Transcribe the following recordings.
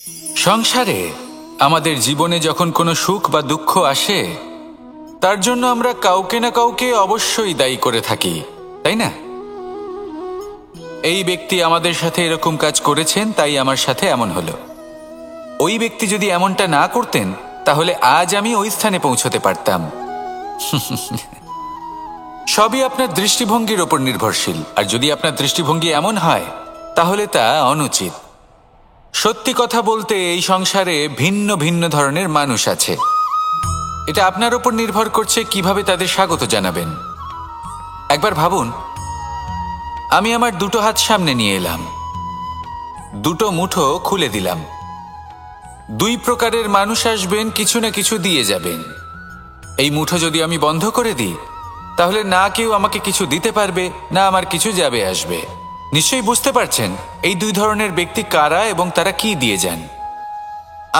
সংসারে আমাদের জীবনে যখন কোনো সুখ বা দুঃখ আসে, তার জন্য আমরা কাউকে না কাউকে অবশ্যই দায়ী করে থাকি, তাই না? এই ব্যক্তি আমাদের সাথে এরকম কাজ করেছেন, তাই আমার সাথে এমন হলো। ওই ব্যক্তি যদি এমনটা না করতেন, তাহলে আজ আমি ওই স্থানে পৌঁছতে পারতাম। সবই আপনার দৃষ্টিভঙ্গির ওপর নির্ভরশীল, আর যদি আপনার দৃষ্টিভঙ্গি এমন হয়, তাহলে তা অনুচিত। সত্যি কথা বলতে, এই সংসারে ভিন্ন ভিন্ন ধরনের মানুষ আছে। এটা আপনার ওপর নির্ভর করছে কিভাবে তাদের স্বাগত জানাবেন। একবার ভাবুন, আমি আমার দুটো হাত সামনে নিয়ে এলাম, দুটো মুঠো খুলে দিলাম। দুই প্রকারের মানুষ আসবেন, কিছু না কিছু দিয়ে যাবেন। এই মুঠো যদি আমি বন্ধ করে দিই, তাহলে না কেউ আমাকে কিছু দিতে পারবে, না আমার কিছু যাবে আসবে। নিশ্চয়ই বুঝতে পারছেন এই দুই ধরনের ব্যক্তি কারা এবং তারা কি দিয়ে যান।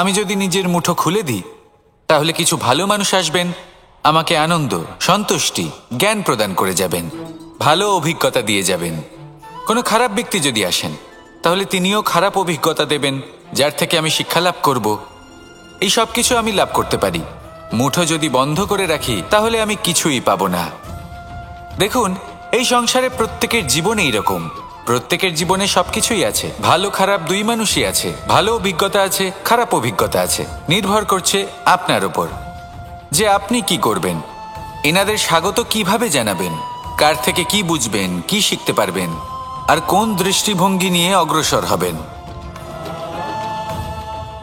আমি যদি নিজের মুঠো খুলে দিই, তাহলে কিছু ভালো মানুষ আসবেন, আমাকে আনন্দ, সন্তুষ্টি, জ্ঞান প্রদান করে যাবেন, ভালো অভিজ্ঞতা দিয়ে যাবেন। কোনো খারাপ ব্যক্তি যদি আসেন, তাহলে তিনিও খারাপ অভিজ্ঞতা দেবেন, যার থেকে আমি শিক্ষা লাভ করব। এই সব কিছু আমি লাভ করতে পারি। মুঠো যদি বন্ধ করে রাখি, তাহলে আমি কিছুই পাবো না। দেখুন, এই সংসারে প্রত্যেকের জীবনে এইরকম। প্রত্যেকের জীবনে সবকিছুই আছে, ভালো খারাপ দুই মানুষই আছে। ভালো অভিজ্ঞতা আছে, খারাপ অভিজ্ঞতা আছে। নির্ভর করছে আপনার ওপর যে আপনি কি করবেন, এনাদের স্বাগত কিভাবে জানাবেন, কার থেকে কি বুঝবেন, কি শিখতে পারবেন, আর কোন দৃষ্টিভঙ্গি নিয়ে অগ্রসর হবেন।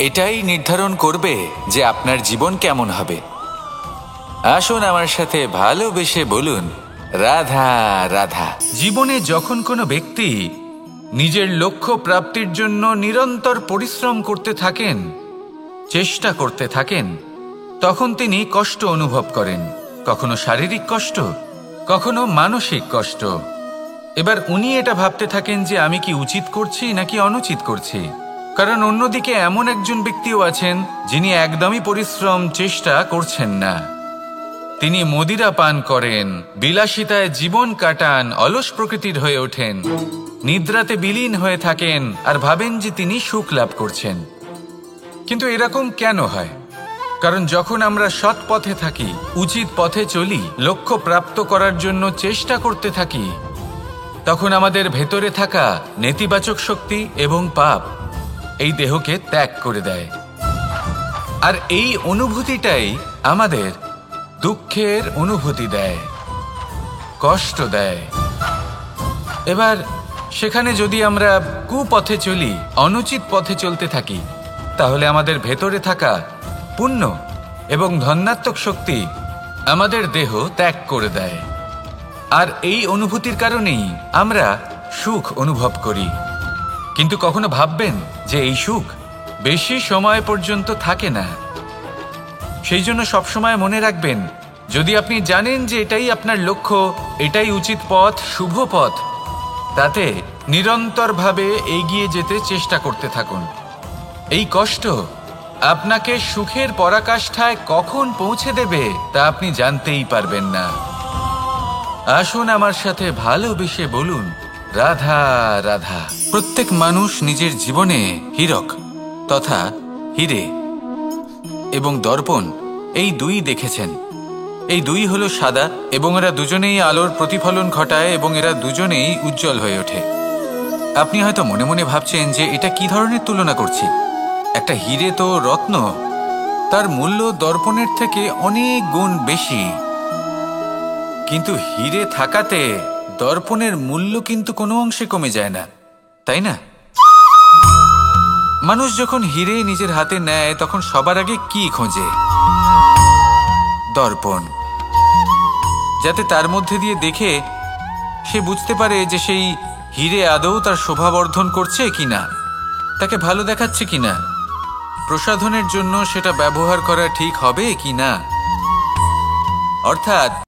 এটাই নির্ধারণ করবে যে আপনার জীবন কেমন হবে। আসুন আমার সাথে ভালোবেসে বলুন, রাধা রাধা। জীবনে যখন কোনো ব্যক্তি নিজের লক্ষ্য প্রাপ্তির জন্য নিরন্তর পরিশ্রম করতে থাকেন, চেষ্টা করতে থাকেন, তখন তিনি কষ্ট অনুভব করেন। কখনো শারীরিক কষ্ট, কখনো মানসিক কষ্ট। এবার উনি এটা ভাবতে থাকেন যে আমি কি উচিত করছি নাকি অনুচিত করছি। কারণ অন্যদিকে এমন একজন ব্যক্তিও আছেন যিনি একদমই পরিশ্রম, চেষ্টা করছেন না। তিনি মদিরা পান করেন, বিলাসিতায় জীবন কাটান, অলস প্রকৃতির হয়ে ওঠেন, নিদ্রাতে বিলীন হয়ে থাকেন আর ভাবেন যে তিনি সুখ লাভ করছেন। কিন্তু এরকম কেন হয়? কারণ যখন আমরা সৎ পথে থাকি, উচিত পথে চলি, লক্ষ্য প্রাপ্ত করার জন্য চেষ্টা করতে থাকি, তখন আমাদের ভেতরে থাকা নেতিবাচক শক্তি এবং পাপ এই দেহকে ত্যাগ করে দেয়। আর এই অনুভূতিটাই আমাদের দুঃখের অনুভূতি দেয়, কষ্ট দেয়। এবার সেখানে যদি আমরা কুপথে চলি, অনুচিত পথে চলতে থাকি, তাহলে আমাদের ভেতরে থাকা পুণ্য এবং ধনাত্মক শক্তি আমাদের দেহ ত্যাগ করে দেয়। আর এই অনুভূতির কারণেই আমরা সুখ অনুভব করি। কিন্তু কখনো ভাববেন যে এই সুখ বেশি সময় পর্যন্ত থাকে না। সেই জন্য সবসময় মনে রাখবেন, যদি আপনি জানেন যে এটাই আপনার লক্ষ্য, এটাই উচিত পথ, শুভ পথ, তাতে নিরন্তরভাবে এগিয়ে যেতে চেষ্টা করতে থাকুন। এই কষ্ট আপনাকে সুখের পরাকাষ্ঠায় কখন পৌঁছে দেবে তা আপনি জানতেই পারবেন না। আসুন আমার সাথে ভালোবেসে বলুন, রাধা রাধা। প্রত্যেক মানুষ নিজের জীবনে হীরক তথা হিরে এবং দর্পণ এই দুই দেখেছেন। এই দুই হলো সাদা এবং এরা দুজনেই আলোর প্রতিফলন ঘটায় এবং এরা দুজনেই উজ্জ্বল হয়ে ওঠে। আপনি হয়তো মনে মনে ভাবছেন যে এটা কি ধরনের তুলনা করছি। একটা হিরে তো রত্ন, তার মূল্য দর্পণের থেকে অনেক গুণ বেশি। কিন্তু হিরে থাকাতে দর্পণের মূল্য কিন্তু কোনো অংশে কমে যায় না, তাই না? মানুষ যখন হিরে নিজের হাতে নেয়, তখন সবার আগে কি খোঁজে? দর্পণ, যাতে তার মধ্যে দিয়ে দেখে সে বুঝতে পারে যে সেই হিরে আদৌ তার শোভাবর্ধন করছে কিনা, তাকে ভালো দেখাচ্ছে কিনা, প্রসাধনের জন্য সেটা ব্যবহার করা ঠিক হবে কিনা। অর্থাৎ